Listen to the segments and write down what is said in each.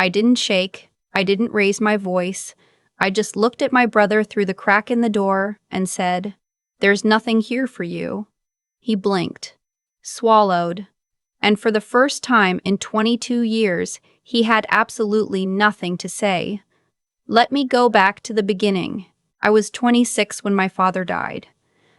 I didn't shake. I didn't raise my voice. I just looked at my brother through the crack in the door and said, "There's nothing here for you." He blinked, swallowed, and for the first time in 22 years, he had absolutely nothing to say. Let me go back to the beginning. I was 26 when my father died.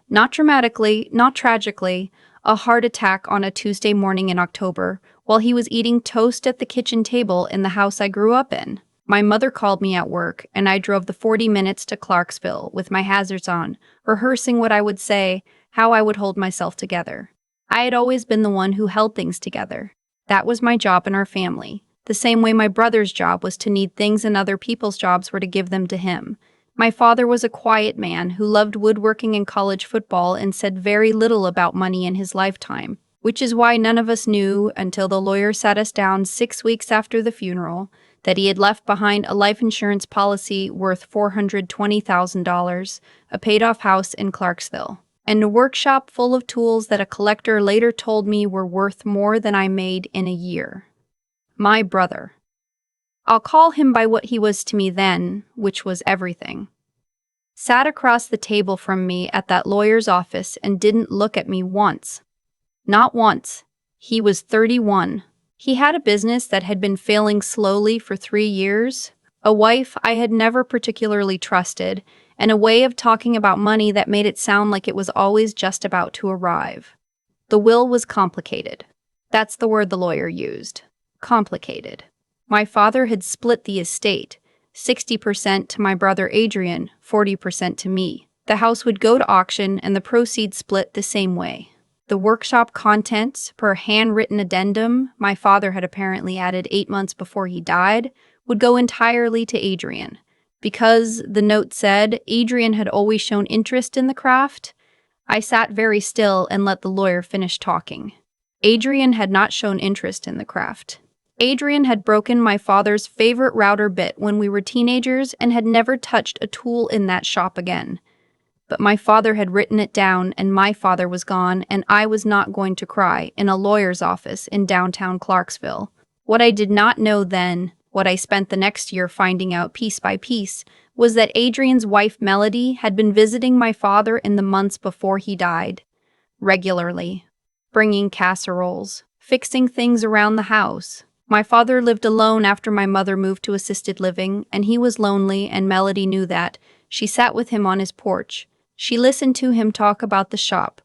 Not dramatically, not tragically, a heart attack on a Tuesday morning in October, while he was eating toast at the kitchen table in the house I grew up in. My mother called me at work, and I drove the 40 minutes to Clarksville with my hazards on, rehearsing what I would say, how I would hold myself together. I had always been the one who held things together. That was my job in our family, the same way my brother's job was to need things and other people's jobs were to give them to him. My father was a quiet man who loved woodworking and college football and said very little about money in his lifetime, which is why none of us knew until the lawyer sat us down 6 weeks after the funeral that he had left behind a life insurance policy worth $420,000, a paid-off house in Clarksville, and a workshop full of tools that a collector later told me were worth more than I made in a year. My brother. I'll call him by what he was to me then, which was everything. Sat across the table from me at that lawyer's office and didn't look at me once. Not once. He was 31. He had a business that had been failing slowly for 3 years, a wife I had never particularly trusted, and a way of talking about money that made it sound like it was always just about to arrive. The will was complicated. That's the word the lawyer used. Complicated. My father had split the estate, 60% to my brother Adrian, 40% to me. The house would go to auction and the proceeds split the same way. The workshop contents, per handwritten addendum my father had apparently added 8 months before he died, would go entirely to Adrian. Because, the note said, Adrian had always shown interest in the craft, I sat very still and let the lawyer finish talking. Adrian had not shown interest in the craft. Adrian had broken my father's favorite router bit when we were teenagers and had never touched a tool in that shop again. But my father had written it down and my father was gone and I was not going to cry in a lawyer's office in downtown Clarksville. What I did not know then, what I spent the next year finding out piece by piece, was that Adrian's wife Melody had been visiting my father in the months before he died, regularly, bringing casseroles, fixing things around the house. My father lived alone after my mother moved to assisted living, and he was lonely, and Melody knew that. She sat with him on his porch. She listened to him talk about the shop.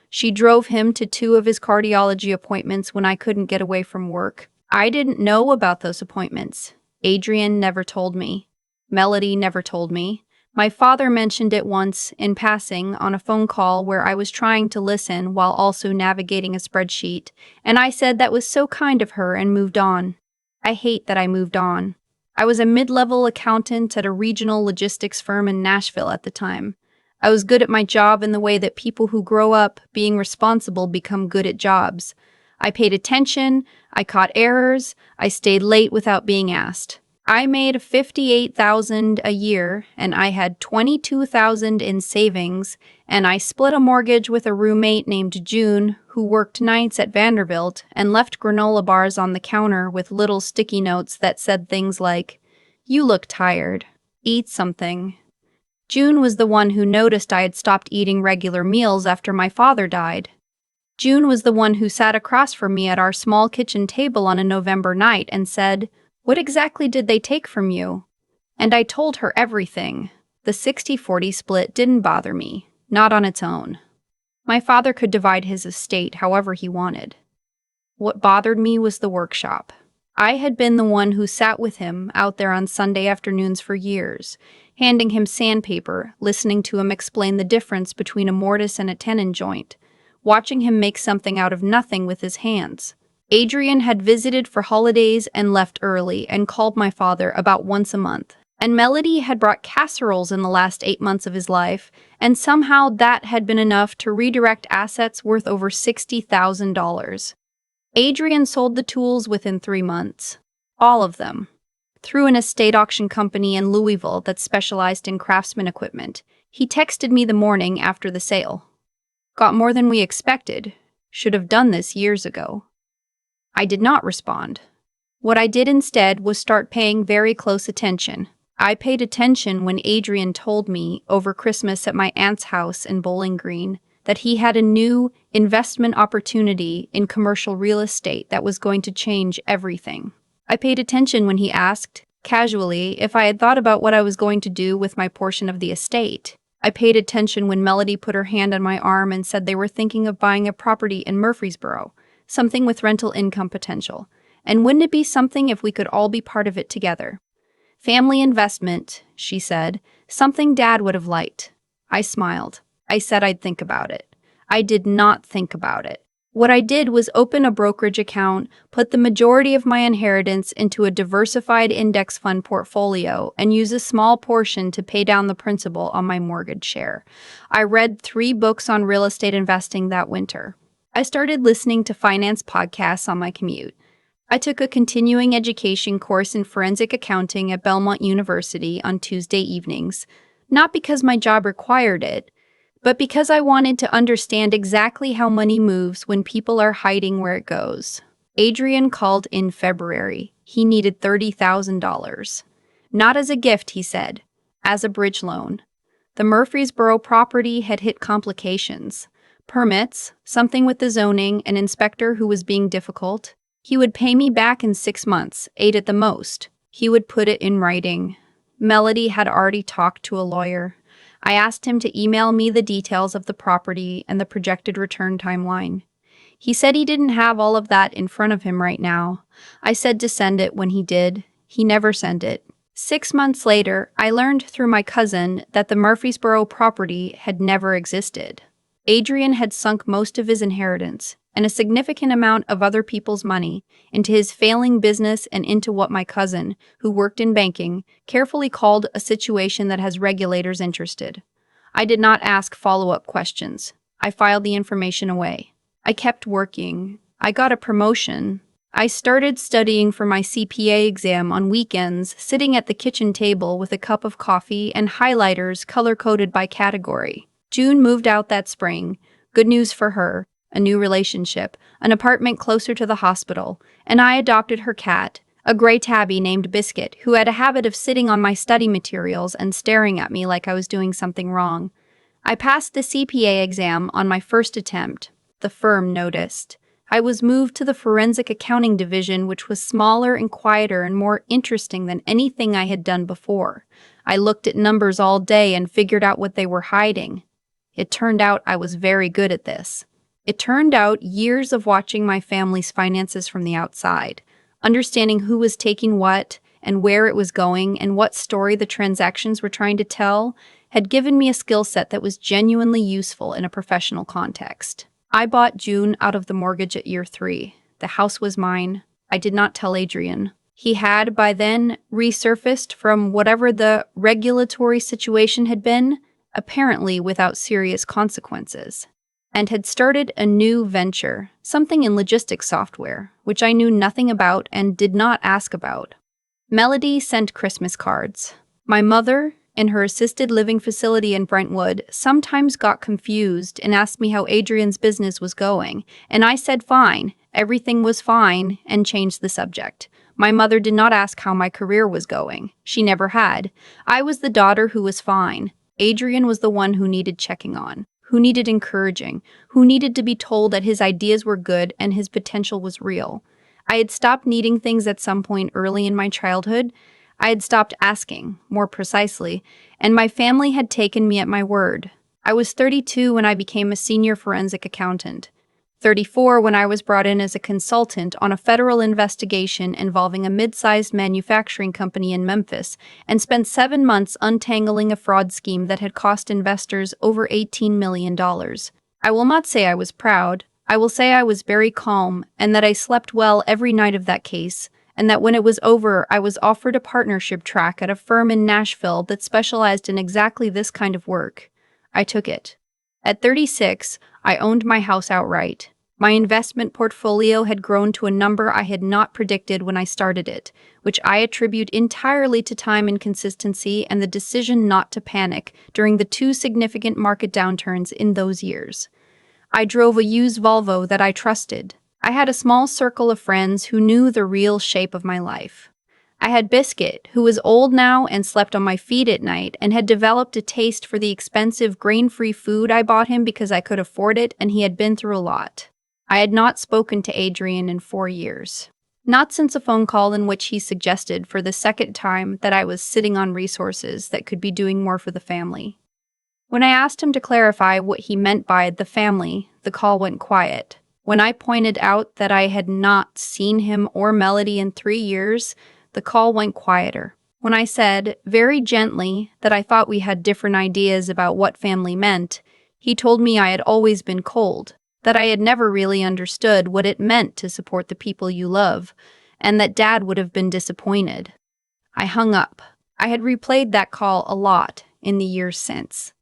She drove him to 2 of his cardiology appointments when I couldn't get away from work. I didn't know about those appointments. Adrian never told me. Melody never told me. My father mentioned it once, in passing, on a phone call where I was trying to listen while also navigating a spreadsheet, and I said that was so kind of her and moved on. I hate that I moved on. I was a mid-level accountant at a regional logistics firm in Nashville at the time. I was good at my job in the way that people who grow up being responsible become good at jobs. I paid attention, I caught errors, I stayed late without being asked. I made $58,000 a year, and I had $22,000 in savings, and I split a mortgage with a roommate named June, who worked nights at Vanderbilt and left granola bars on the counter with little sticky notes that said things like, "You look tired. Eat something." June was the one who noticed I had stopped eating regular meals after my father died. June was the one who sat across from me at our small kitchen table on a November night and said, "What exactly did they take from you?" And I told her everything. The 60-40 split didn't bother me, not on its own. My father could divide his estate however he wanted. What bothered me was the workshop. I had been the one who sat with him out there on Sunday afternoons for years, handing him sandpaper, listening to him explain the difference between a mortise and a tenon joint, watching him make something out of nothing with his hands. Adrian had visited for holidays and left early and called my father about once a month. And Melody had brought casseroles in the last 8 months of his life, and somehow that had been enough to redirect assets worth over $60,000. Adrian sold the tools within 3 months. All of them. Through an estate auction company in Louisville that specialized in craftsman equipment. He texted me the morning after the sale. "Got more than we expected. Should have done this years ago." I did not respond. What I did instead was start paying very close attention. I paid attention when Adrian told me over Christmas at my aunt's house in Bowling Green that he had a new investment opportunity in commercial real estate that was going to change everything. I paid attention when he asked, casually, if I had thought about what I was going to do with my portion of the estate. I paid attention when Melody put her hand on my arm and said they were thinking of buying a property in Murfreesboro, something with rental income potential. And wouldn't it be something if we could all be part of it together? Family investment, she said, something Dad would have liked. I smiled. I said I'd think about it. I did not think about it. What I did was open a brokerage account, put the majority of my inheritance into a diversified index fund portfolio, and use a small portion to pay down the principal on my mortgage share. I read 3 books on real estate investing that winter. I started listening to finance podcasts on my commute. I took a continuing education course in forensic accounting at Belmont University on Tuesday evenings, not because my job required it, but because I wanted to understand exactly how money moves when people are hiding where it goes. Adrian called in February. He needed $30,000. Not as a gift, he said, as a bridge loan. The Murfreesboro property had hit complications. Permits, something with the zoning, an inspector who was being difficult. He would pay me back in 6 months, 8 at the most. He would put it in writing. Melody had already talked to a lawyer. I asked him to email me the details of the property and the projected return timeline. He said he didn't have all of that in front of him right now. I said to send it when he did. He never sent it. 6 months later, I learned through my cousin that the Murfreesboro property had never existed. Adrian had sunk most of his inheritance and a significant amount of other people's money into his failing business and into what my cousin, who worked in banking, carefully called a situation that has regulators interested. I did not ask follow-up questions. I filed the information away. I kept working. I got a promotion. I started studying for my CPA exam on weekends, sitting at the kitchen table with a cup of coffee and highlighters color-coded by category. June moved out that spring. Good news for her. A new relationship, an apartment closer to the hospital, and I adopted her cat, a gray tabby named Biscuit, who had a habit of sitting on my study materials and staring at me like I was doing something wrong. I passed the CPA exam on my first attempt. The firm noticed. I was moved to the forensic accounting division, which was smaller and quieter and more interesting than anything I had done before. I looked at numbers all day and figured out what they were hiding. It turned out I was very good at this. It turned out years of watching my family's finances from the outside, understanding who was taking what and where it was going and what story the transactions were trying to tell, had given me a skill set that was genuinely useful in a professional context. I bought June out of the mortgage at year 3. The house was mine. I did not tell Adrian. He had, by then, resurfaced from whatever the regulatory situation had been, apparently without serious consequences, and had started a new venture, something in logistics software, which I knew nothing about and did not ask about. Melody sent Christmas cards. My mother, in her assisted living facility in Brentwood, sometimes got confused and asked me how Adrian's business was going, and I said fine, everything was fine, and changed the subject. My mother did not ask how my career was going. She never had. I was the daughter who was fine. Adrian was the one who needed checking on, who needed encouraging, who needed to be told that his ideas were good and his potential was real. I had stopped needing things at some point early in my childhood. I had stopped asking, more precisely, and my family had taken me at my word. I was 32 when I became a senior forensic accountant, 34 when I was brought in as a consultant on a federal investigation involving a mid-sized manufacturing company in Memphis, and spent 7 months untangling a fraud scheme that had cost investors over $18 million. I will not say I was proud. I will say I was very calm, and that I slept well every night of that case, and that when it was over, I was offered a partnership track at a firm in Nashville that specialized in exactly this kind of work. I took it. At 36, I owned my house outright. My investment portfolio had grown to a number I had not predicted when I started it, which I attribute entirely to time and consistency and the decision not to panic during the 2 significant market downturns in those years. I drove a used Volvo that I trusted. I had a small circle of friends who knew the real shape of my life. I had Biscuit, who was old now and slept on my feet at night and had developed a taste for the expensive grain-free food I bought him because I could afford it and he had been through a lot. I had not spoken to Adrian in 4 years. Not since a phone call in which he suggested for the second time that I was sitting on resources that could be doing more for the family. When I asked him to clarify what he meant by the family, the call went quiet. When I pointed out that I had not seen him or Melody in 3 years, the call went quieter. When I said, very gently, that I thought we had different ideas about what family meant, he told me I had always been cold, that I had never really understood what it meant to support the people you love, and that Dad would have been disappointed. I hung up. I had replayed that call a lot in the years since.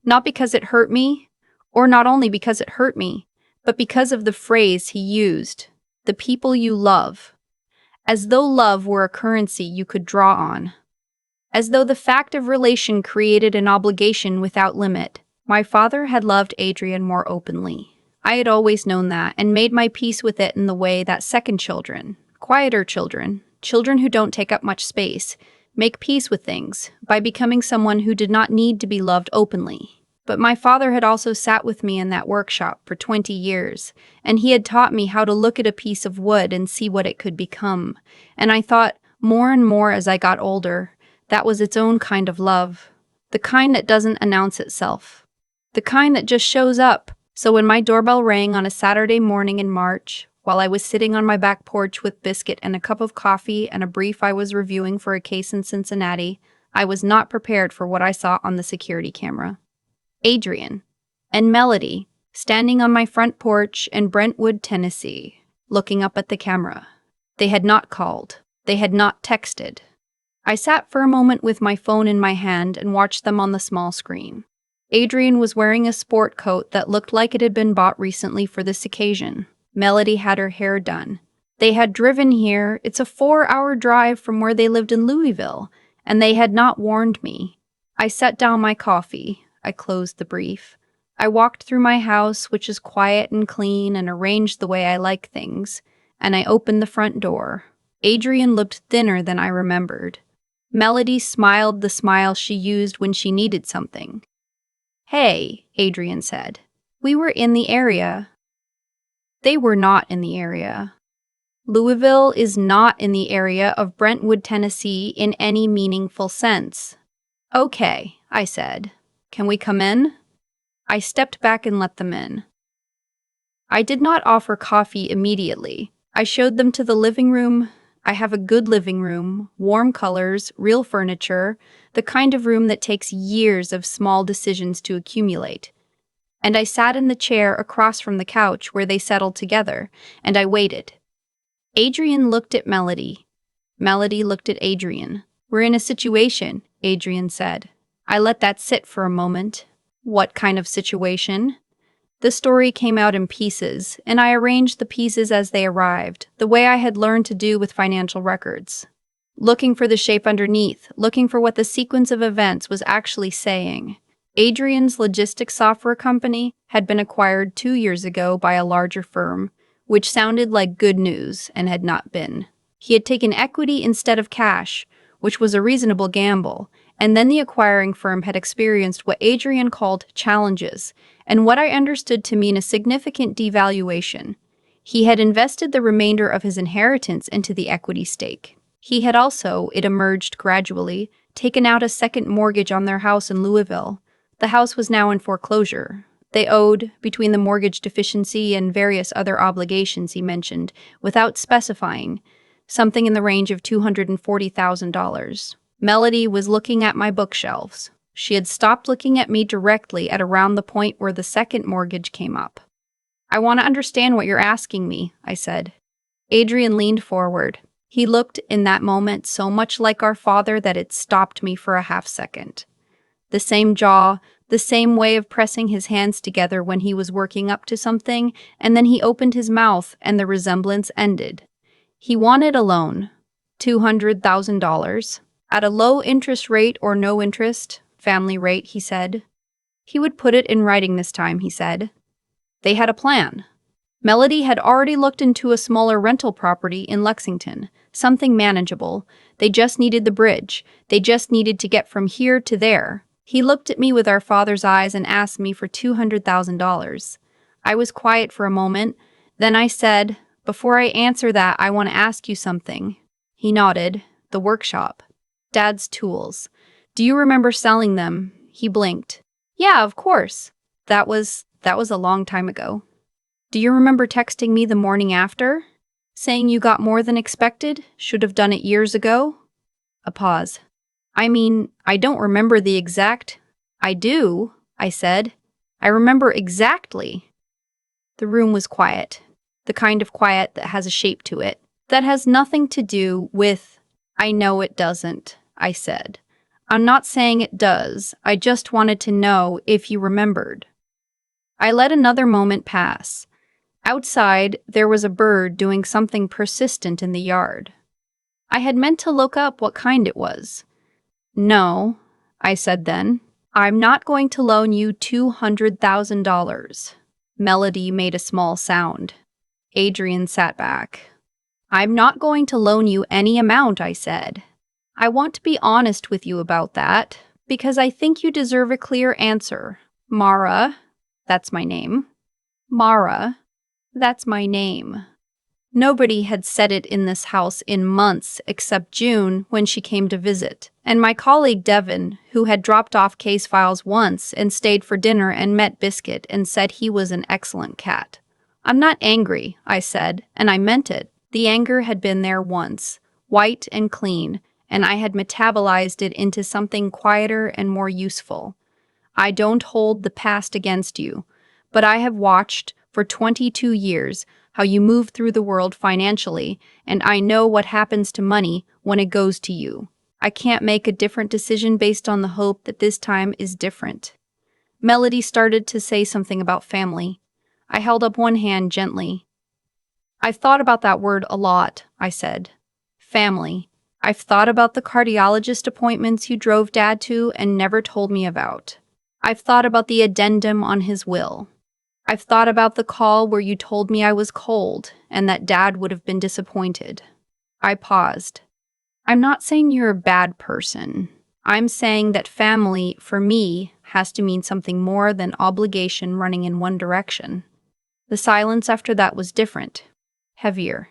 Not because it hurt me, or not only because it hurt me, but because of the phrase he used, the people you love. As though love were a currency you could draw on. As though the fact of relation created an obligation without limit. My father had loved Adrian more openly. I had always known that and made my peace with it in the way that second children, quieter children, children who don't take up much space, make peace with things by becoming someone who did not need to be loved openly. But my father had also sat with me in that workshop for 20 years, and he had taught me how to look at a piece of wood and see what it could become. And I thought, more and more as I got older, that was its own kind of love. The kind that doesn't announce itself. The kind that just shows up. So when my doorbell rang on a Saturday morning in March, while I was sitting on my back porch with Biscuit and a cup of coffee and a brief I was reviewing for a case in Cincinnati, I was not prepared for what I saw on the security camera. Adrian and Melody, standing on my front porch in Brentwood, Tennessee, looking up at the camera. They had not called. They had not texted. I sat for a moment with my phone in my hand and watched them on the small screen. Adrian was wearing a sport coat that looked like it had been bought recently for this occasion. Melody had her hair done. They had driven here. It's a 4-hour drive from where they lived in Louisville, and they had not warned me. I set down my coffee. I closed the brief. I walked through my house, which is quiet and clean and arranged the way I like things, and I opened the front door. Adrian looked thinner than I remembered. Melody smiled the smile she used when she needed something. "Hey," Adrian said. "We were in the area." They were not in the area. Louisville is not in the area of Brentwood, Tennessee in any meaningful sense. "Okay," I said. "Can we come in?" I stepped back and let them in. I did not offer coffee immediately. I showed them to the living room. I have a good living room, warm colors, real furniture, the kind of room that takes years of small decisions to accumulate. And I sat in the chair across from the couch where they settled together, and I waited. Adrian looked at Melody. Melody looked at Adrian. "We're in a situation," Adrian said. I let that sit for a moment. What kind of situation? The story came out in pieces, and I arranged the pieces as they arrived, the way I had learned to do with financial records. Looking for the shape underneath, looking for what the sequence of events was actually saying. Adrian's logistics software company had been acquired 2 years ago by a larger firm, which sounded like good news and had not been. He had taken equity instead of cash, which was a reasonable gamble, and then the acquiring firm had experienced what Adrian called challenges, and what I understood to mean a significant devaluation. He had invested the remainder of his inheritance into the equity stake. He had also, it emerged gradually, taken out a second mortgage on their house in Louisville. The house was now in foreclosure. They owed, between the mortgage deficiency and various other obligations he mentioned, without specifying, something in the range of $240,000. Melody was looking at my bookshelves. She had stopped looking at me directly at around the point where the second mortgage came up. "I want to understand what you're asking me," I said. Adrian leaned forward. He looked in that moment so much like our father that it stopped me for a half-second. The same jaw, the same way of pressing his hands together when he was working up to something, and then he opened his mouth and the resemblance ended. He wanted a loan, $200,000. At a low interest rate or no interest, family rate, he said. He would put it in writing this time, he said. They had a plan. Melody had already looked into a smaller rental property in Lexington, something manageable. They just needed the bridge. They just needed to get from here to there. He looked at me with our father's eyes and asked me for $200,000. I was quiet for a moment. Then I said, "Before I answer that, I want to ask you something." He nodded. "The workshop. Dad's tools. Do you remember selling them?" He blinked. "Yeah, of course. That was a long time ago." "Do you remember texting me the morning after? Saying you got more than expected? Should have done it years ago?" A pause. "I mean, I don't remember the exact—" "I do," I said. "I remember exactly." The room was quiet. The kind of quiet that has a shape to it. That has nothing to do with— "I know it doesn't," I said. "I'm not saying it does. I just wanted to know if you remembered." I let another moment pass. Outside, there was a bird doing something persistent in the yard. I had meant to look up what kind it was. "No," I said then. "I'm not going to loan you $200,000. Melody made a small sound. Adrian sat back. "I'm not going to loan you any amount," I said. "I want to be honest with you about that, because I think you deserve a clear answer. Mara, that's my name. Mara, that's my name." Nobody had said it in this house in months except June when she came to visit, and my colleague Devin, who had dropped off case files once and stayed for dinner and met Biscuit and said he was an excellent cat. "I'm not angry," I said, and I meant it. The anger had been there once, white and clean, and I had metabolized it into something quieter and more useful. "I don't hold the past against you, but I have watched, for 22 years, how you move through the world financially, and I know what happens to money when it goes to you. I can't make a different decision based on the hope that this time is different." Melody started to say something about family. I held up one hand gently. "I've thought about that word a lot," I said. "Family. I've thought about the cardiologist appointments you drove Dad to and never told me about. I've thought about the addendum on his will. I've thought about the call where you told me I was cold and that Dad would have been disappointed." I paused. "I'm not saying you're a bad person. I'm saying that family, for me, has to mean something more than obligation running in one direction." The silence after that was different, heavier.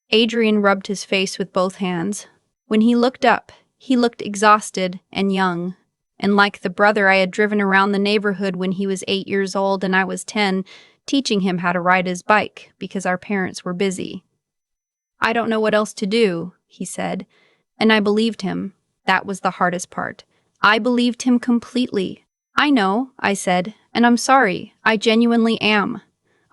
Adrian rubbed his face with both hands. When he looked up, he looked exhausted and young, and like the brother I had driven around the neighborhood when he was 8 years old and I was 10, teaching him how to ride his bike because our parents were busy. "I don't know what else to do," he said, and I believed him. That was the hardest part. I believed him completely. "I know," I said, "and I'm sorry. I genuinely am."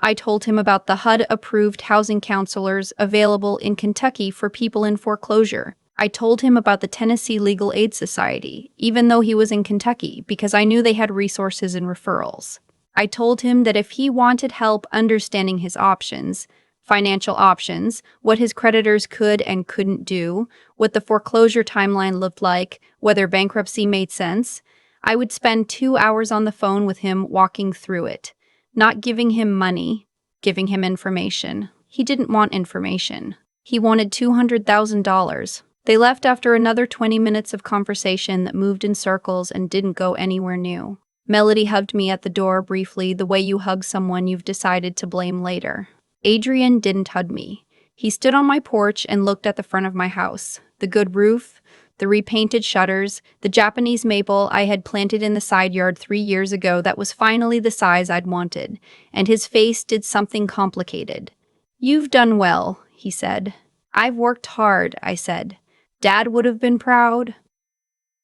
I told him about the HUD-approved housing counselors available in Kentucky for people in foreclosure. I told him about the Tennessee Legal Aid Society, even though he was in Kentucky, because I knew they had resources and referrals. I told him that if he wanted help understanding his options, financial options, what his creditors could and couldn't do, what the foreclosure timeline looked like, whether bankruptcy made sense, I would spend 2 hours on the phone with him walking through it. Not giving him money, giving him information. He didn't want information. He wanted $200,000. They left after another 20 minutes of conversation that moved in circles and didn't go anywhere new. Melody hugged me at the door briefly, the way you hug someone you've decided to blame later. Adrian didn't hug me. He stood on my porch and looked at the front of my house. The good roof, the repainted shutters, the Japanese maple I had planted in the side yard 3 years ago that was finally the size I'd wanted, and his face did something complicated. "You've done well," he said. "I've worked hard," I said. "Dad would have been proud."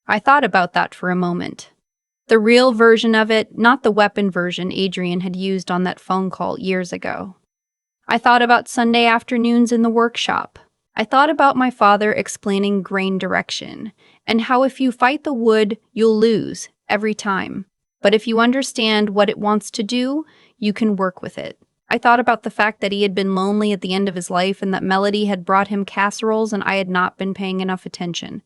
I thought about that for a moment. The real version of it, not the weapon version Adrian had used on that phone call years ago. I thought about Sunday afternoons in the workshop. I thought about my father explaining grain direction, and how if you fight the wood, you'll lose, every time. But if you understand what it wants to do, you can work with it. I thought about the fact that he had been lonely at the end of his life and that Melody had brought him casseroles and I had not been paying enough attention.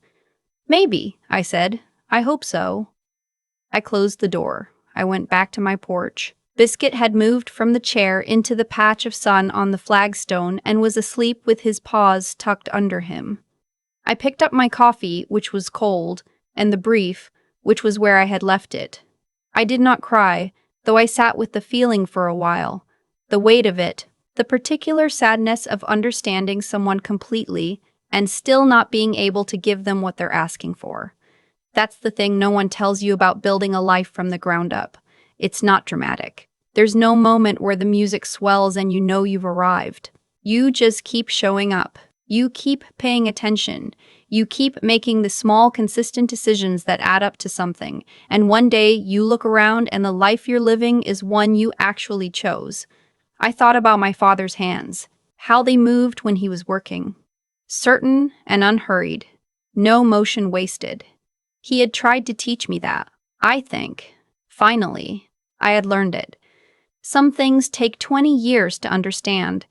"Maybe," I said. "I hope so." I closed the door. I went back to my porch. Biscuit had moved from the chair into the patch of sun on the flagstone and was asleep with his paws tucked under him. I picked up my coffee, which was cold, and the brief, which was where I had left it. I did not cry, though I sat with the feeling for a while. The weight of it, the particular sadness of understanding someone completely and still not being able to give them what they're asking for. That's the thing no one tells you about building a life from the ground up. It's not dramatic. There's no moment where the music swells and you know you've arrived. You just keep showing up. You keep paying attention. You keep making the small, consistent decisions that add up to something. And one day you look around and the life you're living is one you actually chose. I thought about my father's hands, how they moved when he was working. Certain and unhurried. No motion wasted. He had tried to teach me that. I think, finally, I had learned it. Some things take 20 years to understand.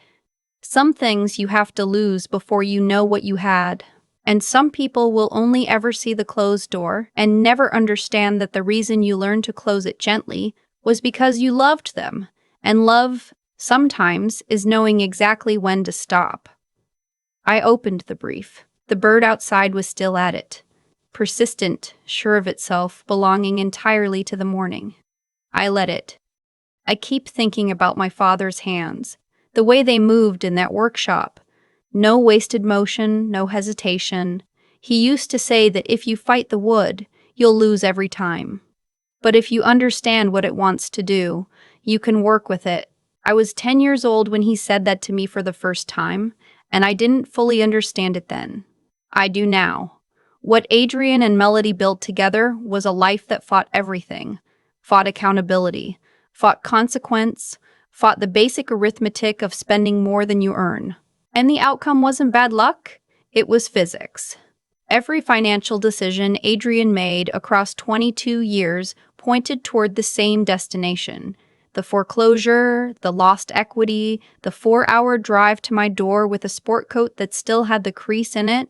Some things you have to lose before you know what you had. And some people will only ever see the closed door and never understand that the reason you learned to close it gently was because you loved them. And love, sometimes, is knowing exactly when to stop. I opened the brief. The bird outside was still at it. Persistent, sure of itself, belonging entirely to the morning. I let it. I keep thinking about my father's hands, the way they moved in that workshop. No wasted motion, no hesitation. He used to say that if you fight the wood, you'll lose every time. But if you understand what it wants to do, you can work with it. I was 10 years old when he said that to me for the first time, and I didn't fully understand it then. I do now. What Adrian and Melody built together was a life that fought everything. Fought accountability, fought consequence, fought the basic arithmetic of spending more than you earn. And the outcome wasn't bad luck, it was physics. Every financial decision Adrian made across 22 years pointed toward the same destination. The foreclosure, the lost equity, the 4-hour drive to my door with a sport coat that still had the crease in it.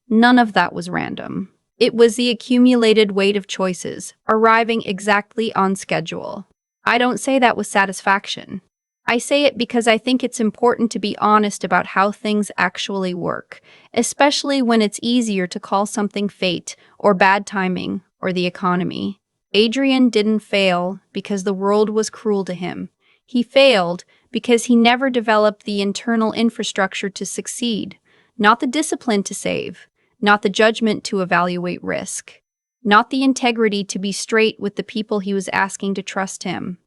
None of that was random. It was the accumulated weight of choices, arriving exactly on schedule. I don't say that with satisfaction. I say it because I think it's important to be honest about how things actually work, especially when it's easier to call something fate or bad timing or the economy. Adrian didn't fail because the world was cruel to him. He failed because he never developed the internal infrastructure to succeed, not the discipline to save, not the judgment to evaluate risk, not the integrity to be straight with the people he was asking to trust him.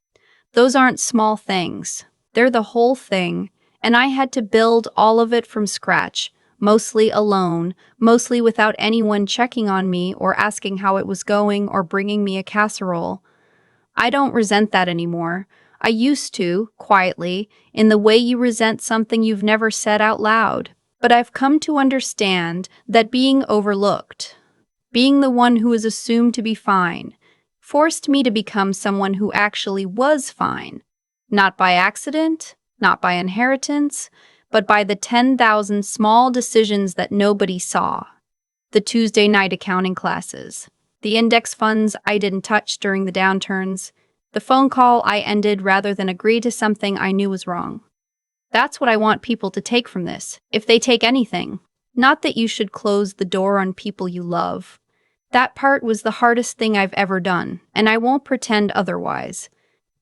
Those aren't small things. They're the whole thing, and I had to build all of it from scratch, mostly alone, mostly without anyone checking on me or asking how it was going or bringing me a casserole. I don't resent that anymore. I used to, quietly, in the way you resent something you've never said out loud. But I've come to understand that being overlooked, being the one who is assumed to be fine, forced me to become someone who actually was fine. Not by accident, not by inheritance, but by the 10,000 small decisions that nobody saw. The Tuesday night accounting classes, the index funds I didn't touch during the downturns, the phone call I ended rather than agree to something I knew was wrong. That's what I want people to take from this, if they take anything. Not that you should close the door on people you love. That part was the hardest thing I've ever done, and I won't pretend otherwise.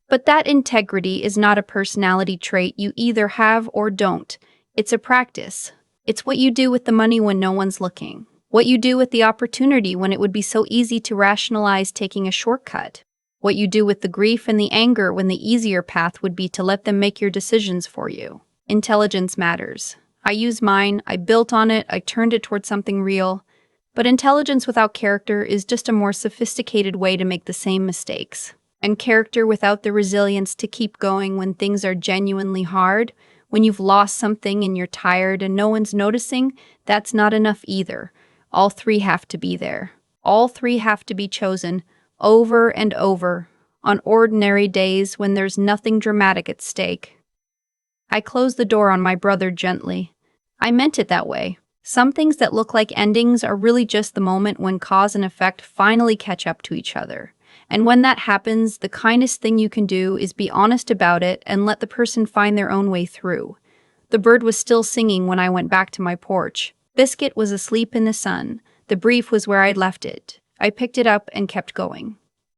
But that integrity is not a personality trait you either have or don't. It's a practice. It's what you do with the money when no one's looking. What you do with the opportunity when it would be so easy to rationalize taking a shortcut. What you do with the grief and the anger when the easier path would be to let them make your decisions for you. Intelligence matters. I used mine, I built on it, I turned it towards something real. But intelligence without character is just a more sophisticated way to make the same mistakes. And character without the resilience to keep going when things are genuinely hard, when you've lost something and you're tired and no one's noticing, that's not enough either. All three have to be there. All three have to be chosen over and over, on ordinary days when there's nothing dramatic at stake. I closed the door on my brother gently. I meant it that way. Some things that look like endings are really just the moment when cause and effect finally catch up to each other. And when that happens, the kindest thing you can do is be honest about it and let the person find their own way through. The bird was still singing when I went back to my porch. Biscuit was asleep in the sun. The brief was where I'd left it. I picked it up and kept going.